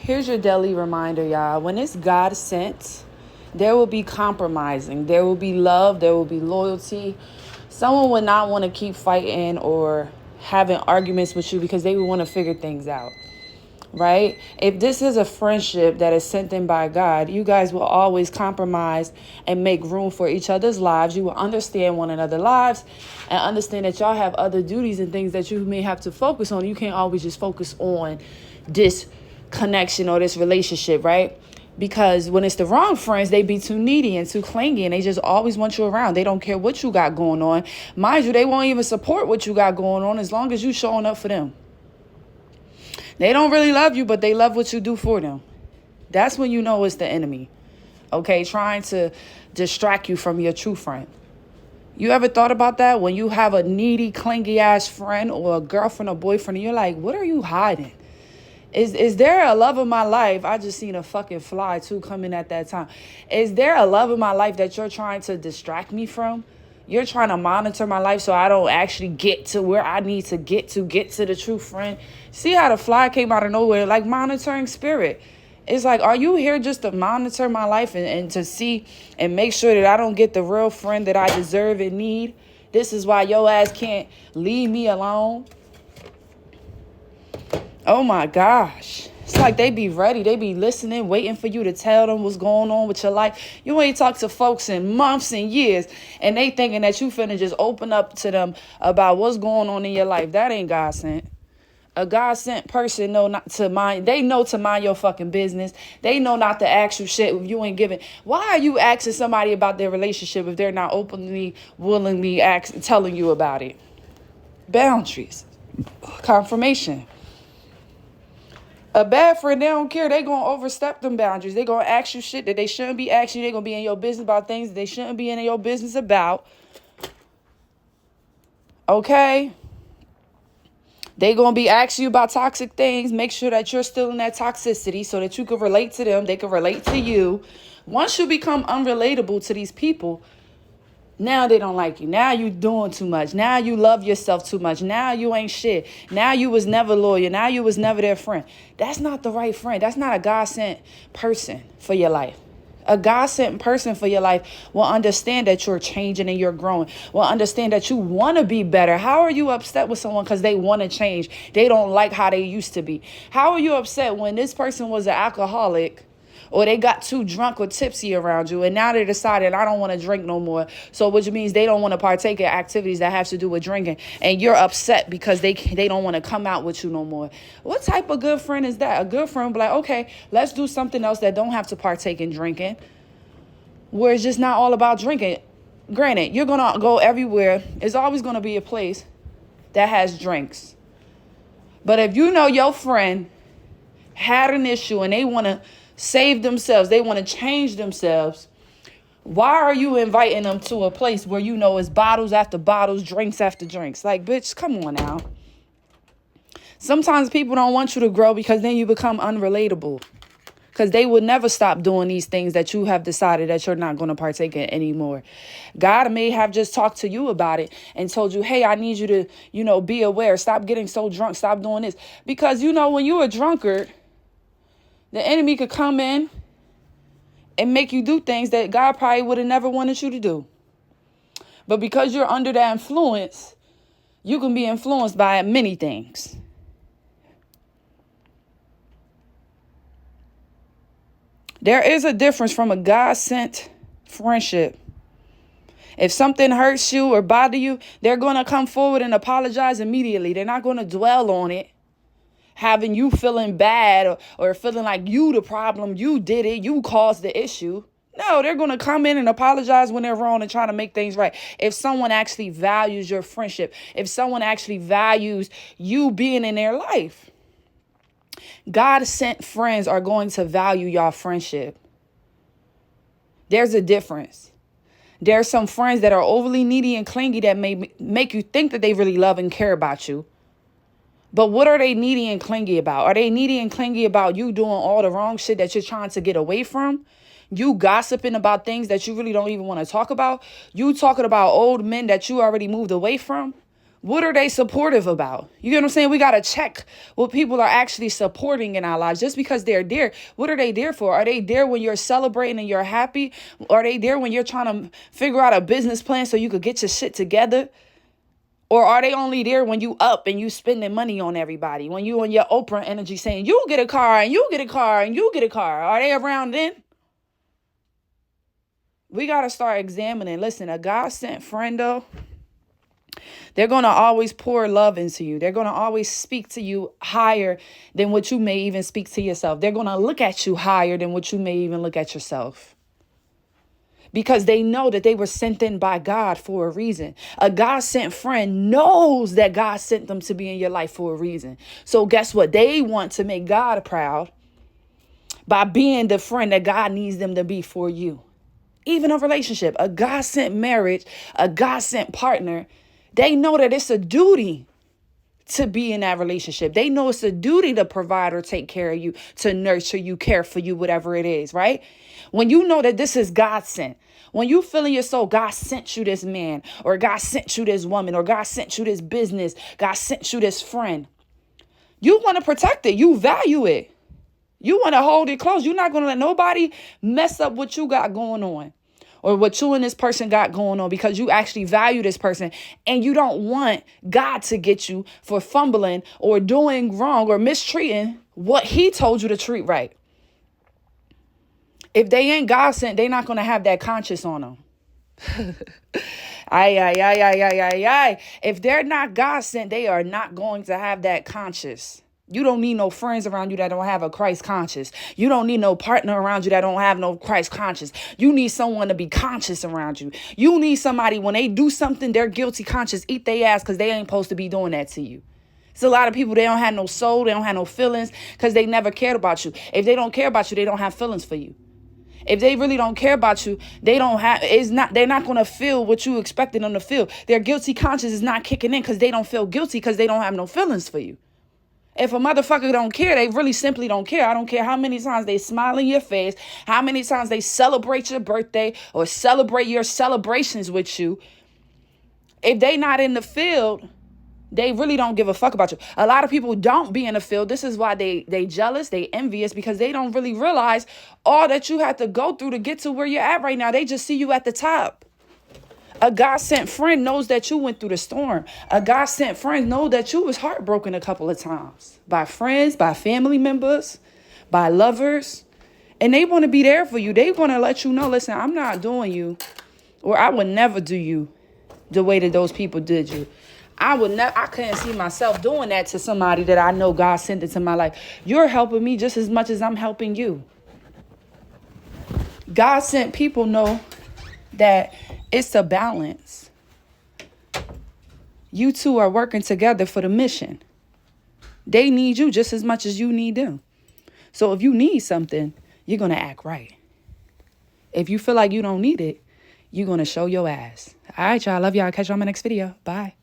Here's your daily reminder, y'all. When it's God sent, there will be compromising. There will be love. There will be loyalty. Someone would not want to keep fighting or having arguments with you because they would want to figure things out. Right? If this is a friendship that is sent in by God, you guys will always compromise and make room for each other's lives. You will understand one another's lives and understand that y'all have other duties and things that you may have to focus on. You can't always just focus on this connection or this relationship, right? Because when it's the wrong friends, they be too needy and too clingy and they just always want you around. They don't care what you got going on. Mind you, they won't even support what you got going on as long as you showing up for them. They don't really love you, but they love what you do for them. That's when you know it's the enemy, okay? Trying to distract you from your true friend. You ever thought about that? When you have a needy, clingy-ass friend or a girlfriend or boyfriend, and you're like, what are you hiding? Is there a love of my life? I just seen a fucking fly, too, coming at that time. Is there a love of my life that you're trying to distract me from? You're trying to monitor my life so I don't actually get to where I need to get to the true friend. See how the fly came out of nowhere, like monitoring spirit. It's like, are you here just to monitor my life and to see and make sure that I don't get the real friend that I deserve and need? This is why your ass can't leave me alone. Oh my gosh. It's like they be ready. They be listening, waiting for you to tell them what's going on with your life. You ain't talked to folks in months and years, and they thinking that you finna just open up to them about what's going on in your life. That ain't God sent. A God sent person know not to mind. They know to mind your fucking business. They know not to ask you shit if you ain't giving. Why are you asking somebody about their relationship if they're not openly, willingly telling you about it? Boundaries. Confirmation. A bad friend, they don't care. They going to overstep them boundaries. They going to ask you shit that they shouldn't be asking you. They going to be in your business about things that they shouldn't be in your business about. Okay? They going to be asking you about toxic things. Make sure that you're still in that toxicity so that you can relate to them. They can relate to you. Once you become unrelatable to these people, now they don't like you. Now you doing too much. Now you love yourself too much. Now you ain't shit. Now you was never loyal. Now you was never their friend. That's not the right friend. That's not a God-sent person for your life. A God-sent person for your life will understand that you're changing and you're growing. Will understand that you want to be better. How are you upset with someone because they want to change? They don't like how they used to be. How are you upset when this person was an alcoholic or they got too drunk or tipsy around you and now they decided I don't want to drink no more? So which means they don't want to partake in activities that have to do with drinking, and you're upset because they don't want to come out with you no more. What type of good friend is that? A good friend will be like, okay, let's do something else that don't have to partake in drinking, where it's just not all about drinking. Granted, you're going to go everywhere. It's always going to be a place that has drinks. But if you know your friend had an issue and they want to save themselves, they want to change themselves, why are you inviting them to a place where you know it's bottles after bottles, drinks after drinks? Like, bitch, come on now. Sometimes people don't want you to grow because then you become unrelatable. Because they would never stop doing these things that you have decided that you're not going to partake in anymore. God may have just talked to you about it and told you, hey, I need you to, be aware. Stop getting so drunk. Stop doing this. Because, when you're a drunkard, the enemy could come in and make you do things that God probably would have never wanted you to do. But because you're under that influence, you can be influenced by many things. There is a difference from a God-sent friendship. If something hurts you or bother you, they're going to come forward and apologize immediately. They're not going to dwell on it, having you feeling bad or feeling like you the problem, you did it, you caused the issue. No, they're going to come in and apologize when they're wrong and try to make things right. If someone actually values your friendship, if someone actually values you being in their life. God-sent friends are going to value your friendship. There's a difference. There are some friends that are overly needy and clingy that may make you think that they really love and care about you. But what are they needy and clingy about? Are they needy and clingy about you doing all the wrong shit that you're trying to get away from? You gossiping about things that you really don't even want to talk about? You talking about old men that you already moved away from? What are they supportive about? You get what I'm saying? We got to check what people are actually supporting in our lives. Just because they're there, what are they there for? Are they there when you're celebrating and you're happy? Are they there when you're trying to figure out a business plan so you could get your shit together? Or are they only there when you up and you spending money on everybody? When you on your Oprah energy saying, you get a car and you get a car and you get a car. Are they around then? We got to start examining. Listen, a God sent friend though, they're going to always pour love into you. They're going to always speak to you higher than what you may even speak to yourself. They're going to look at you higher than what you may even look at yourself. Because they know that they were sent in by God for a reason. A God sent friend knows that God sent them to be in your life for a reason. So guess what? They want to make God proud by being the friend that God needs them to be for you. Even a relationship, a God sent marriage, a God sent partner. They know that it's a duty to be in that relationship. They know it's a duty to provide or take care of you, to nurture you, care for you, whatever it is, right? When you know that this is God sent, when you feel in your soul, God sent you this man, or God sent you this woman, or God sent you this business, God sent you this friend, you want to protect it. You value it. You want to hold it close. You're not going to let nobody mess up what you got going on, or what you and this person got going on, because you actually value this person and you don't want God to get you for fumbling or doing wrong or mistreating what he told you to treat right. If they ain't God sent, they're not going to have that conscience on them. If they're not God sent, they are not going to have that conscience. You don't need no friends around you that don't have a Christ conscience. You don't need no partner around you that don't have no Christ conscience. You need someone to be conscious around you. You need somebody, when they do something, they're guilty conscious, eat their ass, because they ain't supposed to be doing that to you. It's a lot of people, they don't have no soul, they don't have no feelings, because they never cared about you. If they don't care about you, they don't have feelings for you. If they really don't care about you, they're not going to feel what you expected them to feel. Their guilty conscience is not kicking in because they don't feel guilty, because they don't have no feelings for you. If a motherfucker don't care, they really simply don't care. I don't care how many times they smile in your face, how many times they celebrate your birthday or celebrate your celebrations with you. If they not in the field, they really don't give a fuck about you. A lot of people don't be in the field. This is why they jealous, they envious, because they don't really realize all that you have to go through to get to where you're at right now. They just see you at the top. A God-sent friend knows that you went through the storm. A God-sent friend knows that you was heartbroken a couple of times by friends, by family members, by lovers. And they want to be there for you. They want to let you know, listen, I'm not doing you, or I would never do you the way that those people did you. I couldn't see myself doing that to somebody that I know God sent into my life. You're helping me just as much as I'm helping you. God-sent people know that it's a balance. You two are working together for the mission. They need you just as much as you need them. So if you need something, you're going to act right. If you feel like you don't need it, you're going to show your ass. All right, y'all. Love y'all. Catch y'all in my next video. Bye.